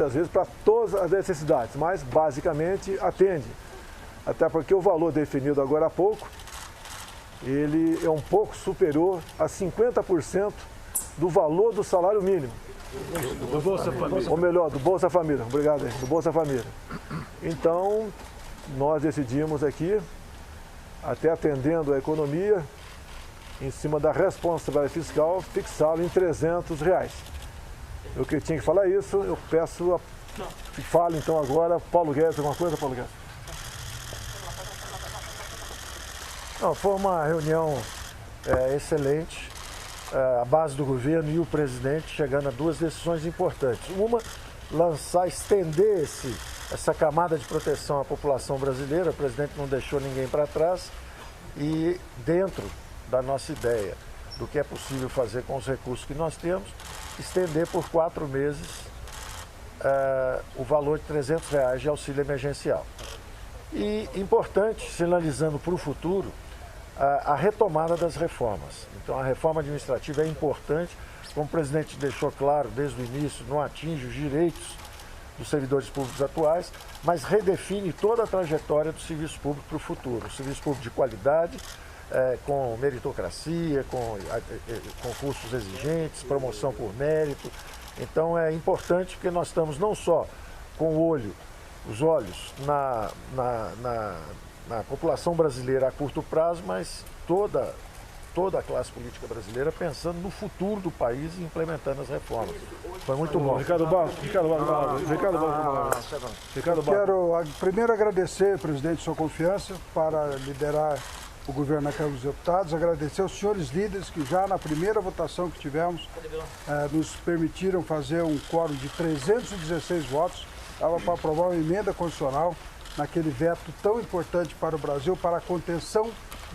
muitas vezes para todas as necessidades, mas basicamente atende. Até porque o valor definido agora há pouco, ele é um pouco superior a 50% do valor do salário mínimo. Do Bolsa Família. Ou melhor, do Bolsa Família. Obrigado, do Bolsa Família. Então, nós decidimos aqui, até atendendo a economia, em cima da responsabilidade fiscal, fixá-lo em R$300. Eu que tinha que falar isso, eu peço que fale então agora, Paulo Guedes, alguma coisa, Paulo Guedes? Não, foi uma reunião excelente, a base do governo e o presidente chegando a duas decisões importantes. Uma, estender essa camada de proteção à população brasileira, o presidente não deixou ninguém para trás, e dentro da nossa ideia do que é possível fazer com os recursos que nós temos, estender por 4 meses o valor de R$300 de auxílio emergencial. E importante, sinalizando para o futuro, a retomada das reformas. Então a reforma administrativa é importante, como o presidente deixou claro desde o início, não atinge os direitos dos servidores públicos atuais, mas redefine toda a trajetória do serviço público para o futuro. O serviço público de qualidade, com meritocracia, com concursos exigentes, promoção por mérito. Então é importante porque nós estamos não só com os olhos na população brasileira a curto prazo, mas toda a classe política brasileira pensando no futuro do país e implementando as reformas. Foi muito bom. Ricardo Barros. Quero primeiro agradecer, presidente, sua confiança para liderar o governo na Câmara dos Deputados, agradecer aos senhores líderes que já na primeira votação que tivemos nos permitiram fazer um quórum de 316 votos, dava para aprovar uma emenda constitucional naquele veto tão importante para o Brasil, para a contenção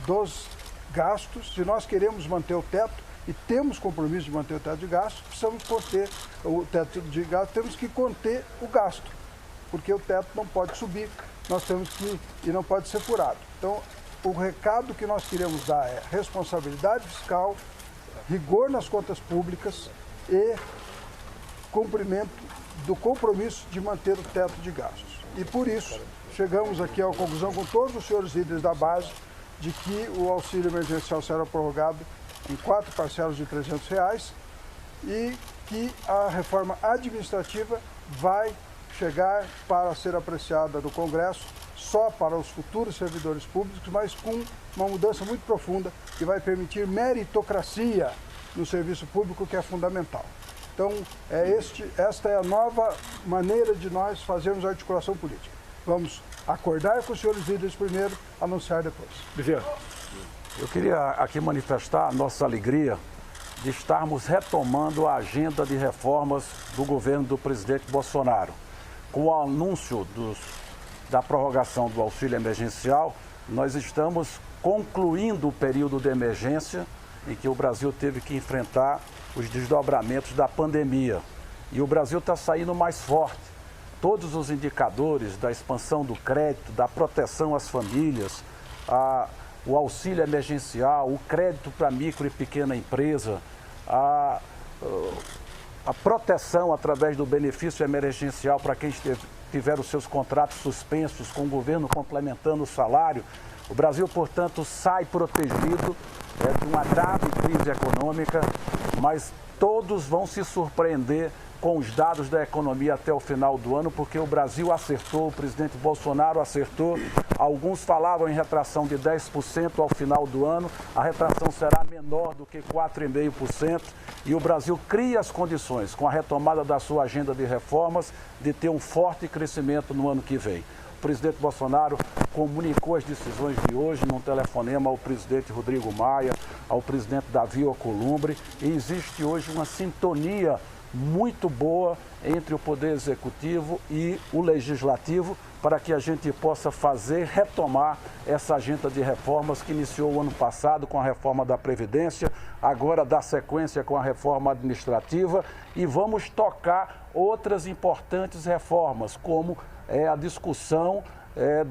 dos gastos. Se nós queremos manter o teto e temos compromisso de manter o teto de gastos, precisamos conter o teto de gastos, temos que conter o gasto, porque o teto não pode subir, e não pode ser furado. Então, o recado que nós queremos dar é responsabilidade fiscal, rigor nas contas públicas e cumprimento do compromisso de manter o teto de gastos. E por isso, chegamos aqui à conclusão com todos os senhores líderes da base de que o auxílio emergencial será prorrogado em 4 parcelas de R$300 e que a reforma administrativa vai chegar para ser apreciada no Congresso só para os futuros servidores públicos, mas com uma mudança muito profunda que vai permitir meritocracia no serviço público, que é fundamental. Então, esta é a nova maneira de nós fazermos a articulação política. Vamos acordar com os senhores líderes primeiro, anunciar depois. Eu queria aqui manifestar a nossa alegria de estarmos retomando a agenda de reformas do governo do presidente Bolsonaro. Com o anúncio da prorrogação do auxílio emergencial, nós estamos concluindo o período de emergência em que o Brasil teve que enfrentar os desdobramentos da pandemia. E o Brasil está saindo mais forte. Todos os indicadores da expansão do crédito, da proteção às famílias, o auxílio emergencial, o crédito para micro e pequena empresa, a proteção através do benefício emergencial para quem tiver os seus contratos suspensos, com o governo complementando o salário. O Brasil, portanto, sai protegido de uma grave crise econômica, mas todos vão se surpreender com os dados da economia até o final do ano, porque o Brasil acertou, o presidente Bolsonaro acertou. Alguns falavam em retração de 10% ao final do ano, a retração será menor do que 4,5%, e o Brasil cria as condições, com a retomada da sua agenda de reformas, de ter um forte crescimento no ano que vem. O presidente Bolsonaro comunicou as decisões de hoje num telefonema ao presidente Rodrigo Maia, ao presidente Davi Alcolumbre, e existe hoje uma sintonia muito boa entre o Poder Executivo e o Legislativo para que a gente possa retomar essa agenda de reformas que iniciou o ano passado com a reforma da Previdência, agora dá sequência com a reforma administrativa e vamos tocar outras importantes reformas, como a discussão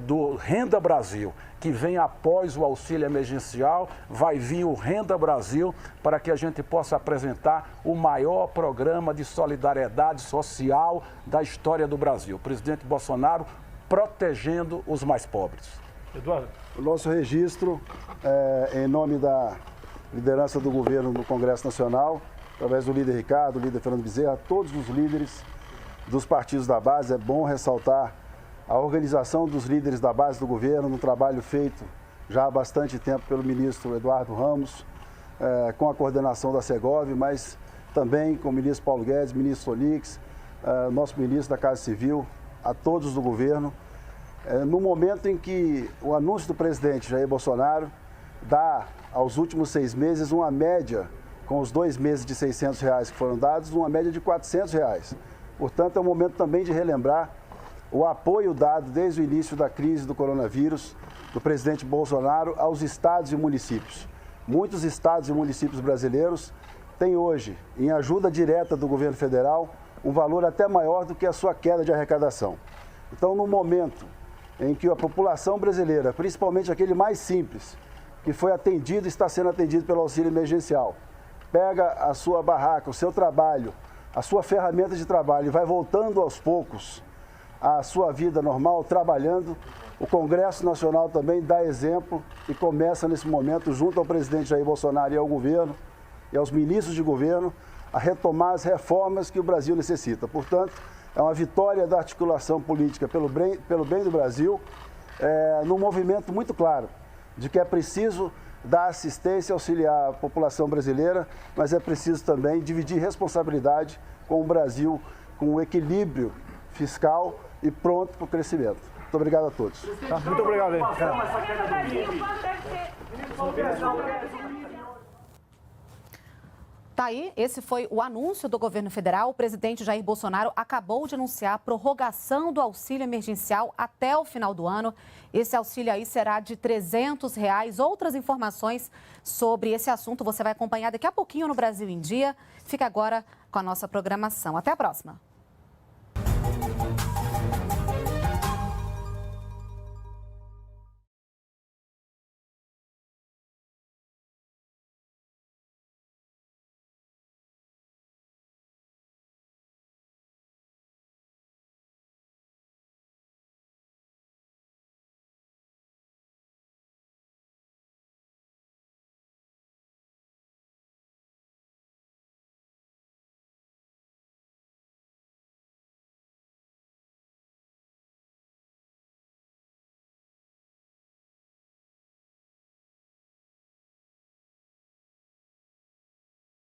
do Renda Brasil, que vem após o auxílio emergencial, vai vir o Renda Brasil para que a gente possa apresentar o maior programa de solidariedade social da história do Brasil. O presidente Bolsonaro protegendo os mais pobres. Eduardo. O nosso registro, em nome da liderança do governo no Congresso Nacional, através do líder Ricardo, do líder Fernando Bezerra, todos os líderes dos partidos da base, é bom ressaltar a organização dos líderes da base do governo, no trabalho feito já há bastante tempo pelo ministro Eduardo Ramos, com a coordenação da Segov, mas também com o ministro Paulo Guedes, ministro Onix, nosso ministro da Casa Civil, a todos do governo. No momento em que o anúncio do presidente Jair Bolsonaro dá aos últimos 6 meses uma média, com os 2 meses de R$600 que foram dados, uma média de R$400. Portanto, é um momento também de relembrar o apoio dado desde o início da crise do coronavírus do presidente Bolsonaro aos estados e municípios. Muitos estados e municípios brasileiros têm hoje, em ajuda direta do governo federal, um valor até maior do que a sua queda de arrecadação. Então, no momento em que a população brasileira, principalmente aquele mais simples, que foi atendido e está sendo atendido pelo auxílio emergencial, pega a sua barraca, o seu trabalho, a sua ferramenta de trabalho e vai voltando aos poucos à sua vida normal, trabalhando, o Congresso Nacional também dá exemplo e começa nesse momento, junto ao presidente Jair Bolsonaro e ao governo e aos ministros de governo, a retomar as reformas que o Brasil necessita. Portanto, é uma vitória da articulação política pelo bem do Brasil, num movimento muito claro de que é preciso dar assistência, auxiliar a população brasileira, mas é preciso também dividir responsabilidade com o Brasil, com o equilíbrio fiscal e pronto para o crescimento. Muito obrigado a todos. Tá, muito obrigado, hein? Tá aí, esse foi o anúncio do governo federal. O presidente Jair Bolsonaro acabou de anunciar a prorrogação do auxílio emergencial até o final do ano. Esse auxílio aí será de R$300. Outras informações sobre esse assunto você vai acompanhar daqui a pouquinho no Brasil em Dia. Fica agora com a nossa programação. Até a próxima.